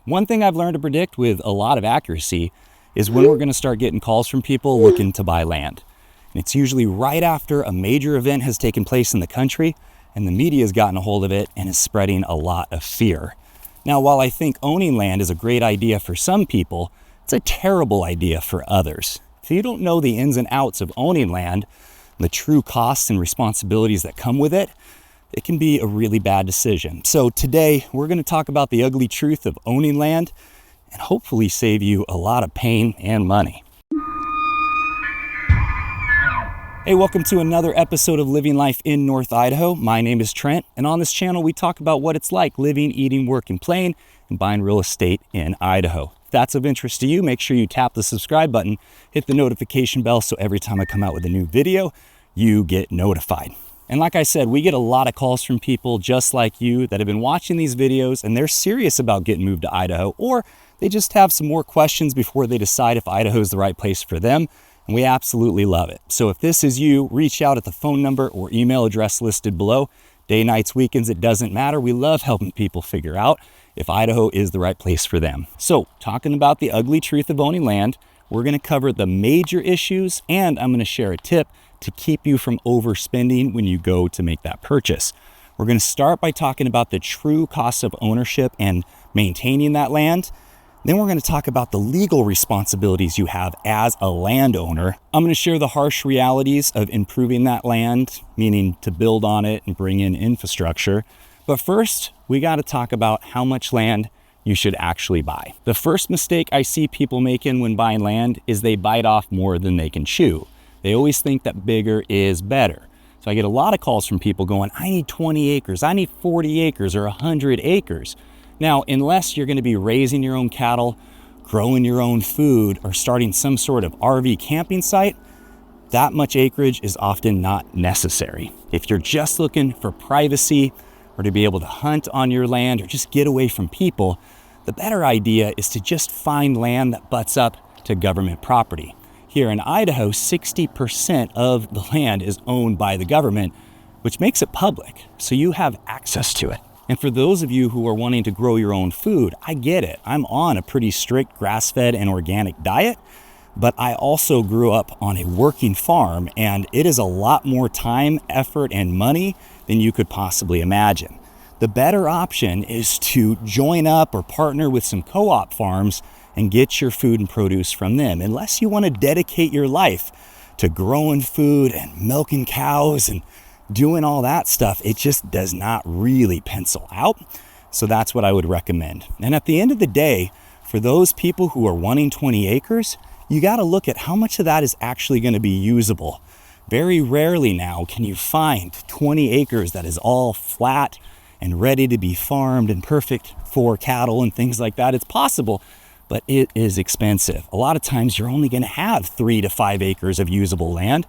One thing I've learned to predict with a lot of accuracy is when we're going to start getting calls from people looking to buy land. And it's usually right after a major event has taken place in the country and the media has gotten a hold of it and is spreading a lot of fear. Now, while I think owning land is a great idea for some people, it's a terrible idea for others. If you don't know the ins and outs of owning land, the true costs and responsibilities that come with it, it can be a really bad decision. So today, we're going to talk about the ugly truth of owning land and hopefully save you a lot of pain and money. Hey, welcome to another episode of Living Life in North Idaho. My name is Trent, and on this channel, we talk about what it's like living, eating, working, playing, and buying real estate in Idaho. If that's of interest to you, make sure you tap the subscribe button, hit the notification bell, so every time I come out with a new video, you get notified. And like I said, we get a lot of calls from people just like you that have been watching these videos and they're serious about getting moved to Idaho, or they just have some more questions before they decide if Idaho is the right place for them. And we absolutely love it. So if this is you, reach out at the phone number or email address listed below. Day, nights, weekends, it doesn't matter. We love helping people figure out if Idaho is the right place for them. So talking about the ugly truth of owning land, we're going to cover the major issues, and I'm going to share a tip to keep you from overspending when you go to make that purchase. We're going to start by talking about the true cost of ownership and maintaining that land. Then we're going to talk about the legal responsibilities you have as a landowner. I'm going to share the harsh realities of improving that land, meaning to build on it and bring in infrastructure. But first, we got to talk about how much land you should actually buy. The first mistake I see people making when buying land is they bite off more than they can chew. They always think that bigger is better. So I get a lot of calls from people going, I need 20 acres, I need 40 acres or 100 acres. Now, unless you're going to be raising your own cattle, growing your own food, or starting some sort of RV camping site, that much acreage is often not necessary. If you're just looking for privacy or to be able to hunt on your land or just get away from people, the better idea is to just find land that butts up to government property. Here in Idaho, 60% of the land is owned by the government, which makes it public, so you have access to it. And for those of you who are wanting to grow your own food, I get it. I'm on a pretty strict grass-fed and organic diet, but I also grew up on a working farm, and it is a lot more time, effort, and money than you could possibly imagine. The better option is to join up or partner with some co-op farms and get your food and produce from them. Unless you want to dedicate your life to growing food and milking cows and doing all that stuff, it just does not really pencil out. So that's what I would recommend. And at the end of the day, for those people who are wanting 20 acres, you got to look at how much of that is actually going to be usable. Very rarely now can you find 20 acres that is all flat and ready to be farmed and perfect for cattle and things like that. It's possible, but it is expensive. A lot of times you're only going to have 3 to 5 acres of usable land.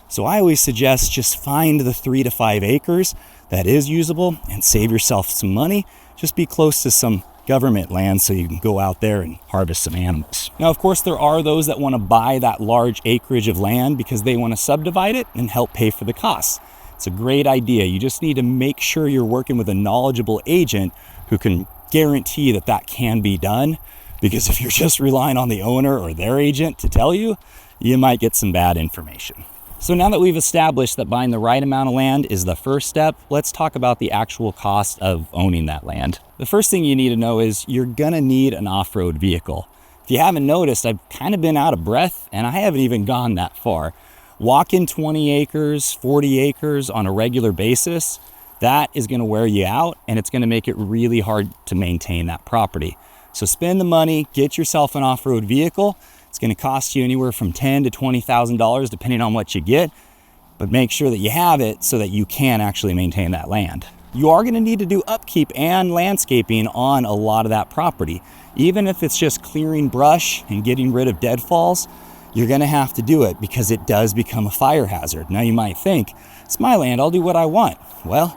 So I always suggest just find the 3 to 5 acres that is usable and save yourself some money. Just be close to some government land so you can go out there and harvest some animals. Now, of course, there are those that want to buy that large acreage of land because they want to subdivide it and help pay for the costs. It's a great idea. You just need to make sure you're working with a knowledgeable agent who can guarantee that that can be done. Because if you're just relying on the owner or their agent to tell you, you might get some bad information. So now that we've established that buying the right amount of land is the first step, let's talk about the actual cost of owning that land. The first thing you need to know is you're gonna need an off-road vehicle. If you haven't noticed, I've kind of been out of breath and I haven't even gone that far. Walking 20 acres, 40 acres on a regular basis, that is gonna wear you out and it's gonna make it really hard to maintain that property. So spend the money, get yourself an off-road vehicle. It's going to cost you anywhere from $10,000 to $20,000 depending on what you get, but make sure that you have it so that you can actually maintain that land. You are going to need to do upkeep and landscaping on a lot of that property. Even if it's just clearing brush and getting rid of deadfalls, you're going to have to do it because it does become a fire hazard. Now you might think, it's my land, I'll do what I want. Well,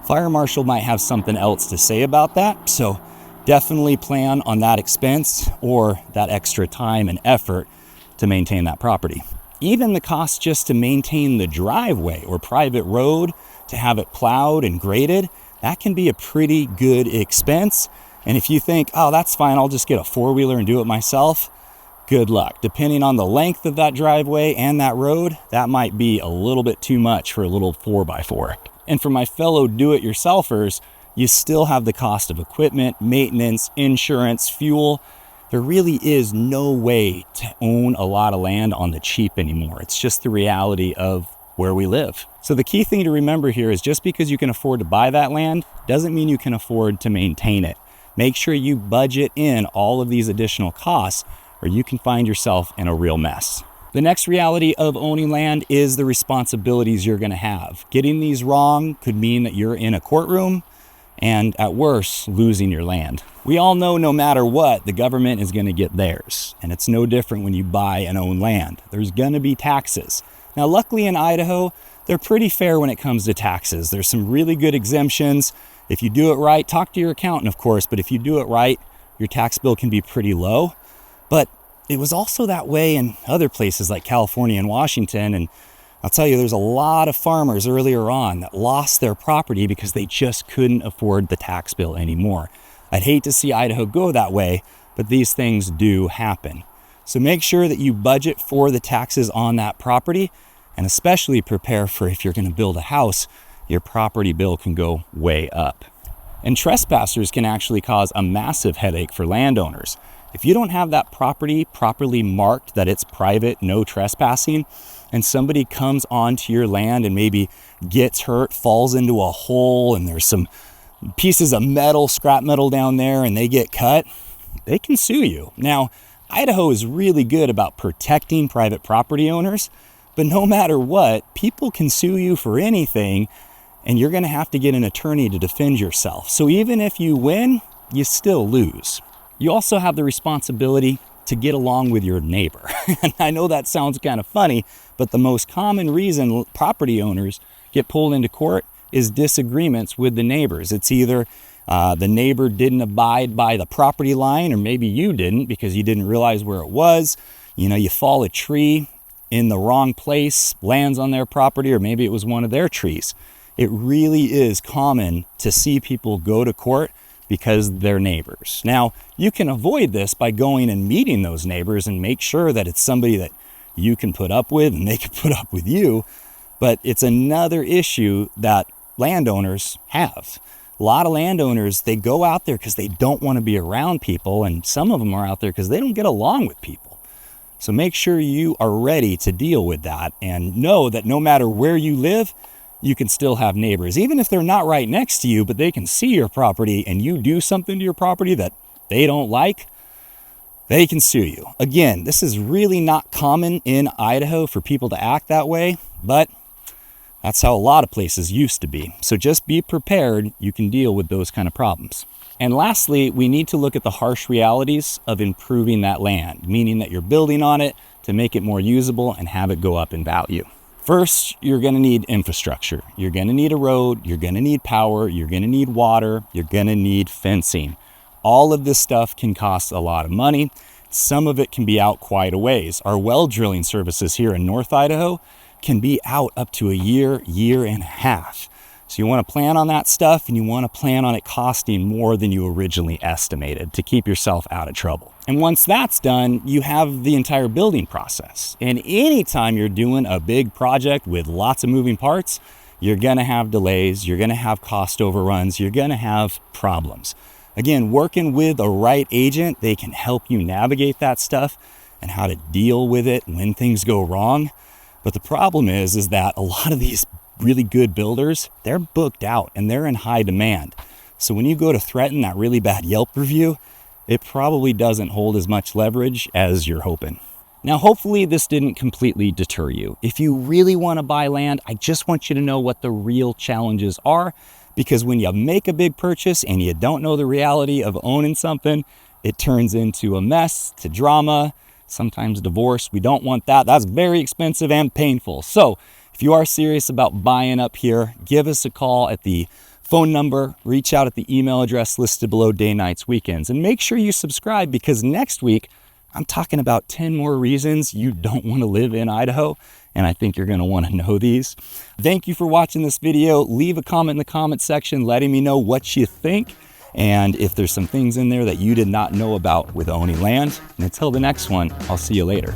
fire marshal might have something else to say about that, so definitely plan on that expense or that extra time and effort to maintain that property. Even the cost just to maintain the driveway or private road, to have it plowed and graded, that can be a pretty good expense. And if you think, oh, that's fine, I'll just get a four-wheeler and do it myself, good luck. Depending on the length of that driveway and that road, that might be a little bit too much for a little 4x4. And for my fellow do-it-yourselfers, you still have the cost of equipment, maintenance, insurance, fuel. There really is no way to own a lot of land on the cheap anymore. It's just the reality of where we live. So the key thing to remember here is just because you can afford to buy that land doesn't mean you can afford to maintain it. Make sure you budget in all of these additional costs, or you can find yourself in a real mess. The next reality of owning land is the responsibilities you're going to have. Getting these wrong could mean that you're in a courtroom and, at worst, losing your land. We all know no matter what, the government is going to get theirs. And it's no different when you buy and own land. There's going to be taxes. Now, luckily in Idaho, they're pretty fair when it comes to taxes. There's some really good exemptions. If you do it right, talk to your accountant, of course, but if you do it right, your tax bill can be pretty low. But it was also that way in other places like California and Washington. And I'll tell you, there's a lot of farmers earlier on that lost their property because they just couldn't afford the tax bill anymore. I'd hate to see Idaho go that way, but these things do happen. So make sure that you budget for the taxes on that property, and especially prepare for if you're going to build a house, your property bill can go way up. And trespassers can actually cause a massive headache for landowners. If you don't have that property properly marked that it's private, no trespassing, and somebody comes onto your land and maybe gets hurt, falls into a hole, and there's some pieces of metal, scrap metal down there, and they get cut, they can sue you. Now, Idaho is really good about protecting private property owners, but no matter what, people can sue you for anything, and you're going to have to get an attorney to defend yourself. So even if you win, you still lose. You also have the responsibility to get along with your neighbor. And I know that sounds kind of funny, but the most common reason property owners get pulled into court is disagreements with the neighbors. It's either the neighbor didn't abide by the property line, or maybe you didn't because you didn't realize where it was. You know, you fall a tree in the wrong place, lands on their property, or maybe it was one of their trees. It really is common to see people go to court because they're neighbors. Now, you can avoid this by going and meeting those neighbors and make sure that it's somebody that you can put up with and they can put up with you. But it's another issue that landowners have. A lot of landowners, they go out there because they don't want to be around people, and some of them are out there because they don't get along with people. So make sure you are ready to deal with that, and know that no matter where you live, you can still have neighbors. Even if they're not right next to you, but they can see your property and you do something to your property that they don't like, they can sue you. Again, this is really not common in Idaho for people to act that way, but that's how a lot of places used to be. So just be prepared. You can deal with those kind of problems. And lastly, we need to look at the harsh realities of improving that land, meaning that you're building on it to make it more usable and have it go up in value. First, you're going to need infrastructure. You're going to need a road, you're going to need power, you're going to need water, you're going to need fencing. All of this stuff can cost a lot of money. Some of it can be out quite a ways. Our well drilling services here in North Idaho can be out up to a year, year and a half. So you want to plan on that stuff, and you want to plan on it costing more than you originally estimated to keep yourself out of trouble. And once that's done, you have the entire building process. And anytime you're doing a big project with lots of moving parts, you're going to have delays, you're going to have cost overruns, you're going to have problems. Again, working with a right agent, they can help you navigate that stuff and how to deal with it when things go wrong. But the problem is that a lot of these really good builders, they're booked out and they're in high demand. So when you go to threaten that really bad Yelp review, it probably doesn't hold as much leverage as you're hoping. Now, hopefully this didn't completely deter you. If you really want to buy land, I just want you to know what the real challenges are, because when you make a big purchase and you don't know the reality of owning something, it turns into a mess, to drama, sometimes divorce. We don't want that. That's very expensive and painful. So if you are serious about buying up here, give us a call at the phone number, reach out at the email address listed below, day, nights, weekends, and make sure you subscribe, because next week I'm talking about 10 more reasons you don't want to live in Idaho, and I think you're going to want to know these. Thank you for watching this video. Leave a comment in the comment section letting me know what you think, and if there's some things in there that you did not know about with owning land. And until the next one, I'll see you later.